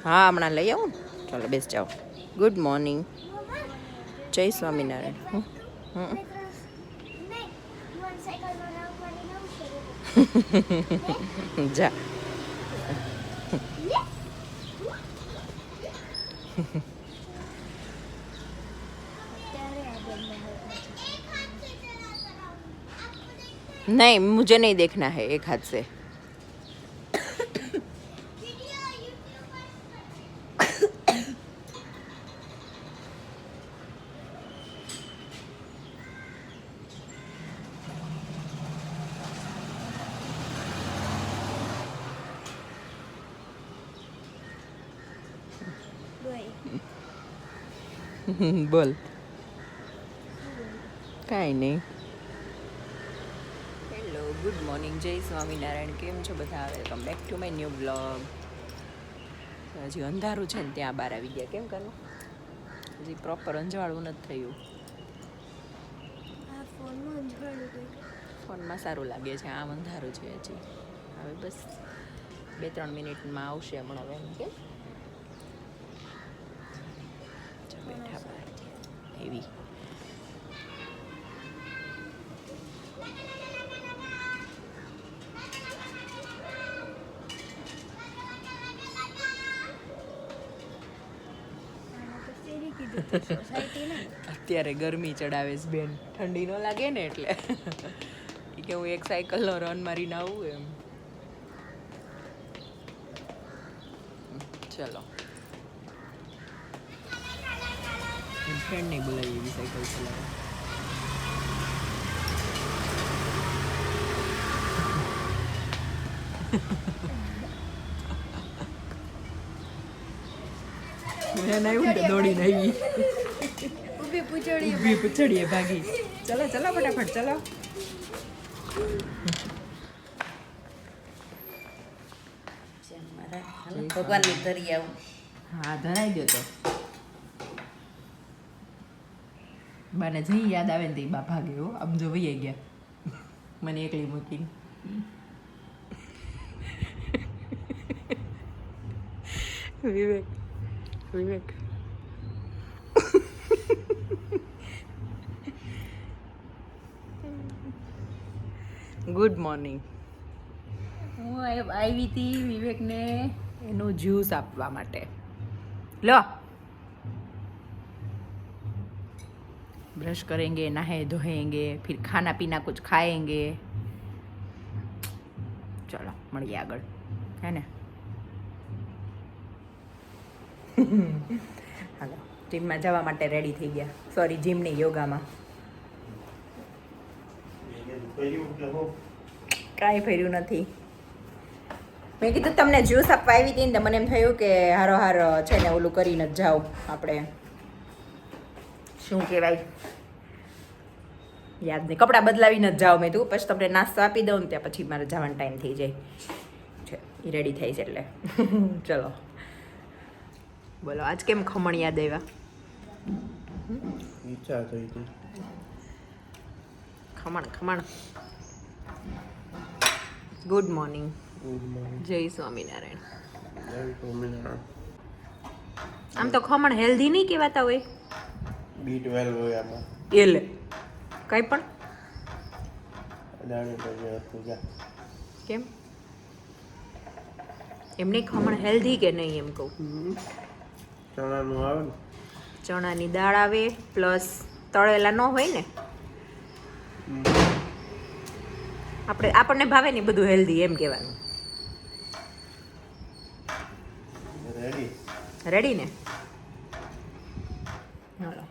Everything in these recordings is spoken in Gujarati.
હા હમણાં લઈ આવું ને. ચાલો બેસ જાઓ. Good morning. જય સ્વામિનારાયણ. જા. नहीं मुझे नहीं देखना है एक हाथ से. बोल. કાંઈ નહીં. Hello good morning. જય સ્વામિનારાયણ. કેમ છો બધા? Welcome back to my new blog. હજી અંધારું છે ને ત્યાં બહાર આવી ગયા. કેમ કરવું? હજી પ્રોપર અંજવાળું નથી થયું. ફોનમાં સારું લાગે છે, આમ અંધારું છે હજી. હવે બસ 2-3 મિનિટમાં આવશે હમણાં એમ કે બેઠા બહાર એવી. અત્યારે ગરમી ચડાવે છે બેન, ઠંડી ન લાગે ને એટલે કે હું એક સાયકલનો રન મારીને આવું એમ. ચલો ફ્રેન્ડ નહીં બોલાવી એવી સાયકલ ચલાવે. મેં આવ્યું ને દોડીને આવી, ઊભી પૂછડીએ ભાગી. ચલો ચલો ફટાફટ ચલો. ભગવાનની ધરી આવું. હા ધરાઈ દો તો. બાને જઈ યાદ આવે ને તો બા ભાગે હો. આમ જો વહી ગયા મને એકલી મૂકીને. વિવેક વિવેક ગુડ મોર્નિંગ. હું આવી હતી વિવેકને એનું જ્યુસ આપવા માટે. લો ब्रश करेंगे, नहाए धोएंगे, फिर खाना पीना कुछ खाएंगे. चलो મળીએ આગળ, હે ને? હાલો જીમમાં જવા માટે રેડી થઈ ગયા. સોરી જીમ નહીં, યોગામાં. કાંઈ ફર્યું નથી. મેં કીધું તમને જ્યુસ આપવા આવી હતી ને તો મને એમ થયું કે હારો હારો છે ને ઓલું કરીને જ જાઓ આપણે, શું કહેવાય યાદ નહીં, કપડાં બદલાવીને જ જાઓ. મેં તું પછી તમને નાસ્તો આપી દઉં ને ત્યાં પછી મારે જવાનો ટાઈમ થઈ જાય છે. એ રેડી થાય છે એટલે ચલો બોલો. આજ કેમ ખમણ યાદ આવ્યા? ઈચ્છા થઈ હતી. Khaman khaman. Good morning. Good morning. જય સ્વામિનારાયણ. જય સ્વામિનારાયણ. આમ તો ખમણ હેલ્ધી નહીં કહેવાતા હોય. B12 હોય આમાં. એટલે કંઈ પણ અડાણી તો જે હતું જા. કેમ એમને ખમણ હેલ્ધી કે નહીં એમ કહું. ચણાનું આવે ને. ચણાની દાળ આવે પ્લસ તળેલા ન હોય ને. આપણને ભાવે ને બધું હેલ્ધી એમ કહેવાનું. રેડી રેડી ને? હાલો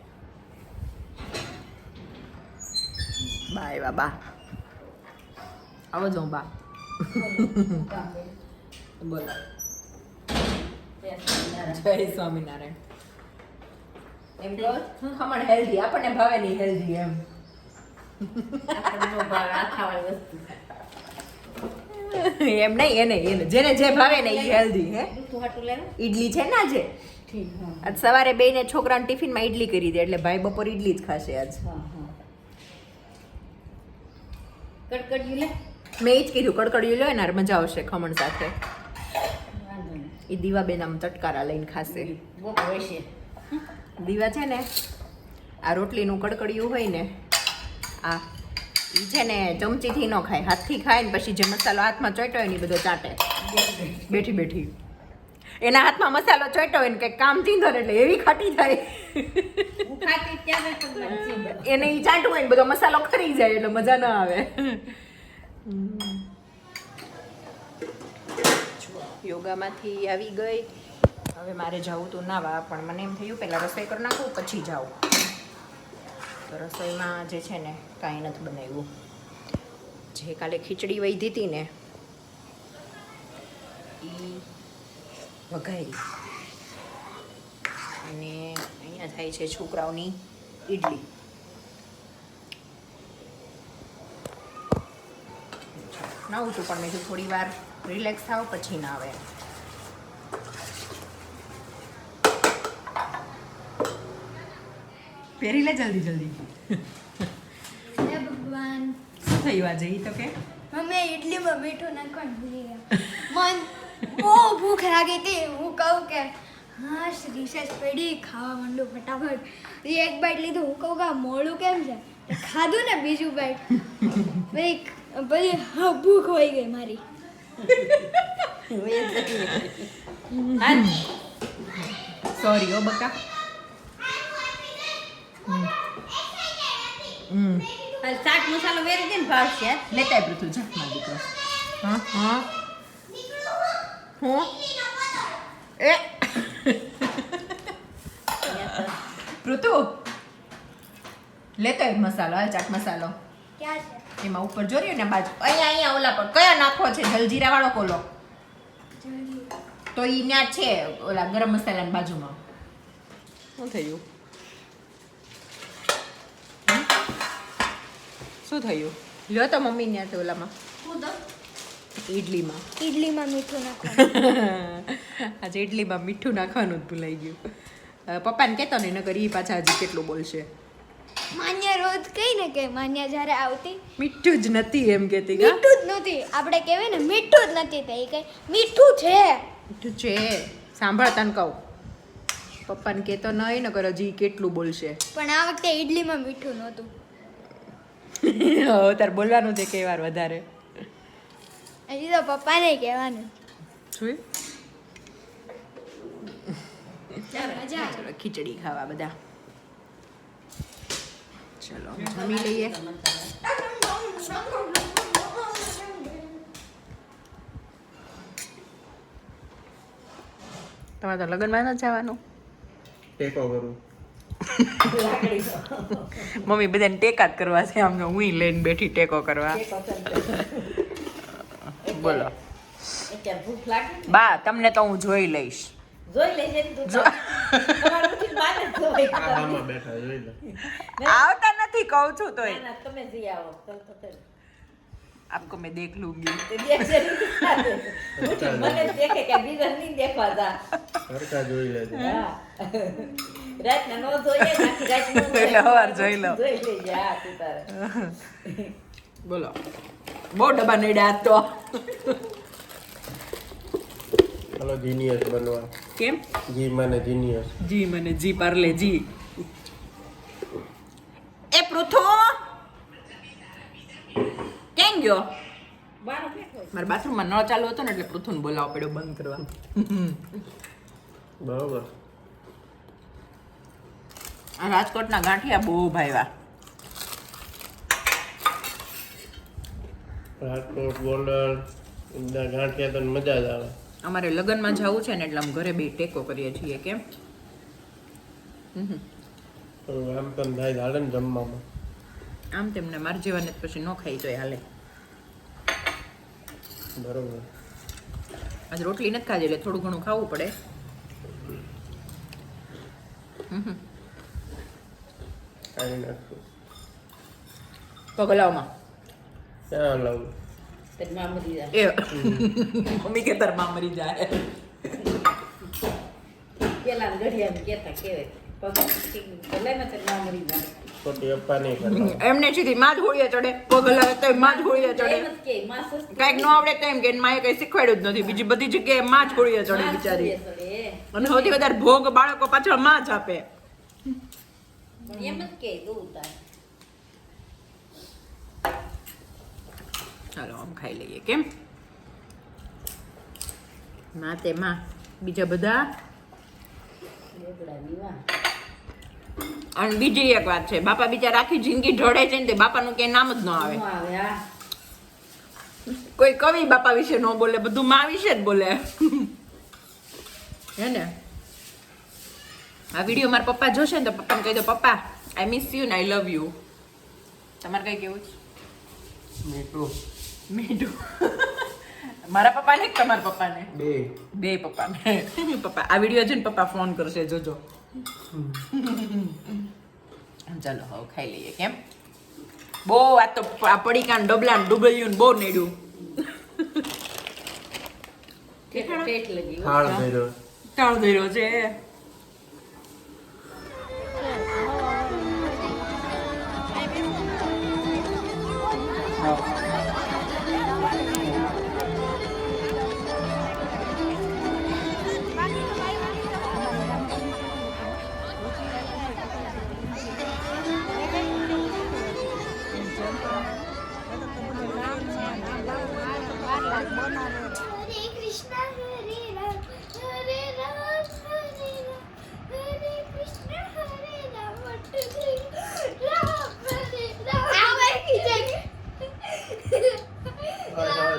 બા આવ્યા. બા આવો જાઉં બા. બોલો. જય સ્વામિનારાયણ. એમ કહો ખમણ હેલ્ધી, આપણને ભાવે નહીં હેલ્ધી એમ. એમ નહીં, એને જેને જે ભાવે ને એ હેલ્ધી. હે ઈડલી છે ને આજે? આજ સવારે બેને છોકરાને ટિફિનમાં ઈડલી કરી દે એટલે ભાઈ બપોર ઈડલી જ ખાશે આજ. કડકડિયું લે. મેં એ જ કીધું કડકડિયું લો ને મજા આવશે ખમણ સાથે. એ દીવાબેન આમ ચટકારા લઈને ખાશે. બહુ હોય છે. દીવા છે ને આ રોટલીનું કડકડિયું હોય ને આ એ છે ને ચમચીથી ન ખાય, હાથથી ખાય ને પછી જે મસાલો હાથમાં ચોંટ્યો હોય ને એ બધો ચાટે બેઠી બેઠી. એના હાથમાં મસાલો ચોંટ્યો હોય ને કંઈક કામ ચીંધો ને એટલે એવી ખાટી થાય હું ખાતી ત્યારે પણ મને ચીંધો. એને એ ચાટવું હોય ને બધો મસાલો ખરી જાય એટલે મજા ના આવે. યોગામાંથી આવી ગઈ, હવે મારે જવું તો નાવા, પણ મને એમ થયું પહેલાં રસોઈ કરી નાખું પછી જાઉં. તો રસોઈમાં જે છે ને કાંઈ નથી બનાવ્યું. જે કાલે ખીચડી વધી હતી ને એ વઘારી, અને અહીંયા થાય છે છોકરાઓની ઈડલી. નાવું છું પણ મેં કીધું થોડી વાર રિલેક્સ થાવ પછી ના આવે. પહેરી લે જલ્દી જલ્દી. હે ભગવાન, શું થયું આજે ઈ તો કે? મમ્મી ઇડલીમાં મીઠું નાખવાનું ભૂલી ગયા. મન બહુ ભૂખ લાગી હતી. હું કહું કે હા રિસેસ પડી, ખાવા માંડું ફટાફટ. એ એક બાઈટ લીધું. હું કહું કે આ મોડું કેમ છે? તો ખાધું ને બીજું બાઈટ, પછી હા ભૂખ હોઈ ગઈ મારી. સોરી ઓ બકા. ચાટ મસાલો વેરી દે ને ભાવશે. લેતા આવ તું જા મારો દીકરો. હા હા હું એ પૃથુ લેતો આવ મસાલો, હાલ ચાટ મસાલો. ક્યાં છે? એમાં ઉપર જોર્યો ને બાજુ અહીંયા ઓલા પર કયા નાખવો છે? જલજીરા વાળો કોલો તો ઈ ન્યા છે ઓલા ગરમ મસાલાની બાજુમાં. શું થયું? શું થયું? લ્યો તો મમ્મી ન્યા છે ઓલામાં હું તો ઈડલીમાં. ઇડલીમાં મીઠું નાખવાનું. આજે ઇડલીમાં મીઠું નાખવાનું જ ભૂલાઈ ગયું. પપ્પાને કહેતો ને નકર ઈ પાછા હજી કેટલું બોલશે. માન્યા રોજ કહી ને કે માન્યા જ્યારે આવતી મીઠું જ નથી એમ કહેતી કા? મીઠું જ નહોતી. આપણે કહેવાય ને મીઠું જ નથી. તો એ કહે મીઠું છે. મીઠું છે. સાંભળ તને કહું, પપ્પાને કહેતો નહીં નકર હજી કેટલું બોલશે. પણ આ વખતે ઇડલીમાં મીઠું નહોતું. હવે તાર બોલવાનું છે કે વાર વધારે. હજી તો પપ્પાને કહેવાનું. શું? મજા આવે. ચલો ખીચડી ખાવા બધા. ચલો જમી લઈએ. તમારે તો લગ્નમાં નથી જવાનું? ટેકો કરું. મમ્મી બધાને ટેકા જ કરવા છે. આમ હું લઈને બેઠી ટેકો કરવા. બોલો અત્યારે ભૂખ લાગે ને? બા, તમને તો હું જોઈ લઈશ. જોઈ લેજે ને તું તો. તમારું ઉઠીને બહાર જ જોઈ. આ હામાં બેઠા જોઈ લે. આવતા નથી કહું છું ના, તોય. ના, તમે જઈ આવો. ચાલ તો ચાલ. આપકો મેં દેખ લૂંગી. તે દેખશે નહીં સાથે. ઉઠીને મને જ દેખે કે બીજા નહીં દેખવા જા. સરખા જોઈ લેજે. હા. રાતના નો જોઈએ ને, આખી રાત નો એટલે સવાર જોઈ લો. જોઈ લેજે. હા, તું તારે. બોલો બહુ ડબ્બા નડ્યા આજ તો. ચાલો જીનિયસ બનવા. કેમ? જી મને જીનિયસ. જી મને જી પાર્લે જી. એ પૃથુ કેમ ગયો? બાર બેઠો છે. મારા બાથરૂમમાં નળ ચાલુ હતો ને એટલે પૃથુને બોલાવવો પડ્યો બંધ કરવા. બરોબર. આ રાજકોટના ગાંઠિયા બહુ ભાવ્યા. રાજકોટ ગોંડલ બધા ગાંઠિયા તો મજા જ આવે. અમારે લગ્નમાં જવું છે ને એટલે અમે ઘરે બે ટેકો કરીએ છીએ. કેમ? તો આમ તો થાય હાલે ને જમવામાં. આમ તેમને માર જેવાને પછી ન ખાઈ તોય હાલે. બરોબર. આજે રોટલી નથી ખાધી એટલે થોડું ઘણું ખાવું પડે. ખાઈ નાખશું. પગલાવમાં ક્યાં લાવું? તારી માં મરી જાય. એ મમ્મી કે તાર માં મરી જાય. પેલા ઘડિયાળ કહેતા કેવાય ભલાઈમાં તો ના મરી જાય. ખોટી અપ્પા નહીં કરતા. એમને સીધી માં જ હોળીએ ચડે, પગ હલાવે તો માં જ હોળીએ ચડે. એમ જ કે માં સસ્તી. કાંઈક ન આવડે તો એમ કે માએ કઈ શીખવાડ્યું જ નથી, બીજી બધી જગ્યાએ માં જ હોળીએ ચડે માં બિચારી. સસ્તી એ. અને સૌથી વધારે ભોગ બાળકો પાછળ માં જ આપે. પણ એમ જ કે દઉં તાર. ચાલો આમ ખાઈ લઈએ. કેમ માં તે માં, બીજા બધા. લેબડાની વાહ. અને બીજી એક વાત છે, બાપા બિચારા આખી જિંદગી ઢળે છે ને તે બાપાનું ક્યાંય નામ જ ન આવે. નો આવે આ. કોઈ કવિ બાપા વિશે ન બોલે, બધું માં વિશે જ બોલે. હે ને? આ વિડીયો મારા પપ્પા જોશે ને તો પપ્પાને કહી દો, પપ્પા આઈ મિસ યુ ને આઈ લવ યુ. તમારે કઈ કેવું છે? મીઠું મીઠું. મારા પપ્પાને કે તમારા પપ્પાને? બે બે પપ્પાને. પપ્પા આ વિડીયો જોઈને પપ્પા ફોન કરશે, જોજો. ચાલો હવે ખાઈ લઈએ. કેમ બહુ આ તો આ પડીકા ને ડબલા ને ડુબલિયું ને બહુ નેડ્યું. ઠેઠ લગી હો. થાળ ભર્યો. તાળ ધર્યો છે. હરે કૃષ્ણ હરે રામ હરે રામ હરે કૃષ્ણ હરે રામ રામ હરે રામ. આવે કીધે.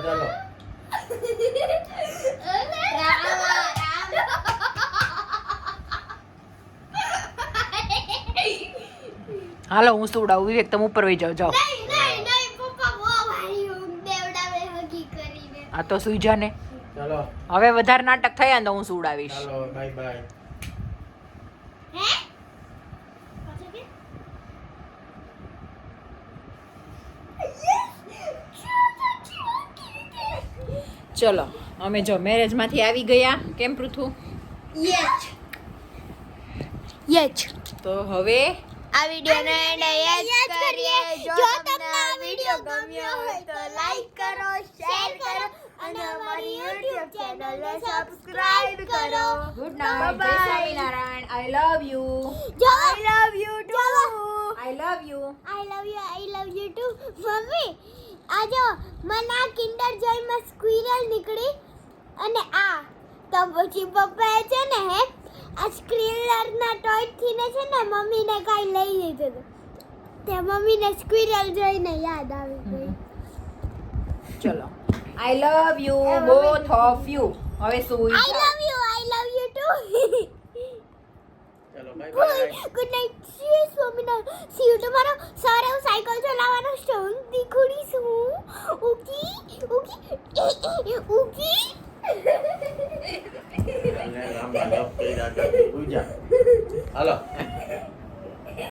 ચાલો હાલો હું સુવડાવું. વિવેક તમે ઉપર વહી જાઓ. જાઓ. નહીં પપ્પા બહુ ભારી ઊંઘ દેવડાવે હગી કરીને. આ તો સુઈ જા ને. ચાલો હવે વધારે નાટક થયા ને તો હું સુવડાવીશ. ચાલો બાય બાય. હે પાછો કે ચલો અમે જો મેરેજ માંથી આવી ગયા. કેમ પૃથુ? યચ તો હવે આ વિડિયોને એન્ડ યચ કરીએ. જો તમને આ વિડિયો ગમ્યો હોય તો લાઈક કરો, શેર કરો અને અમારી YouTube ચેનલને સબસ્ક્રાઇબ કરો. Good night. જય Swaminarayan. I love you. I love you too. I love you. I love you too. Mummy આ જો મને આ કિન્ડર જોયમાં સ્ક્વિરલ નીકળી અને આ તો પછી પપ્પાએ છે ને આ સ્ક્વિરલના ટોય થી ને છે ને મમ્મીને કાઈ લઈ દીધું હતું. તે મમ્મીને સ્ક્વિરલ જોઈને યાદ આવી ગઈ. ચલો I love you both of you. હવે સુઈ I જાઓ. love you too. ચાલો bye bye. Good night. See you Swaminarayan. See you tomorrow. સવારે હું સાયકલ ચલાવવાનો સ્ટન્ટ શીખડીશું. Okay okay. લાંબા લપ કર્યા કરતી પૂજા. હાલો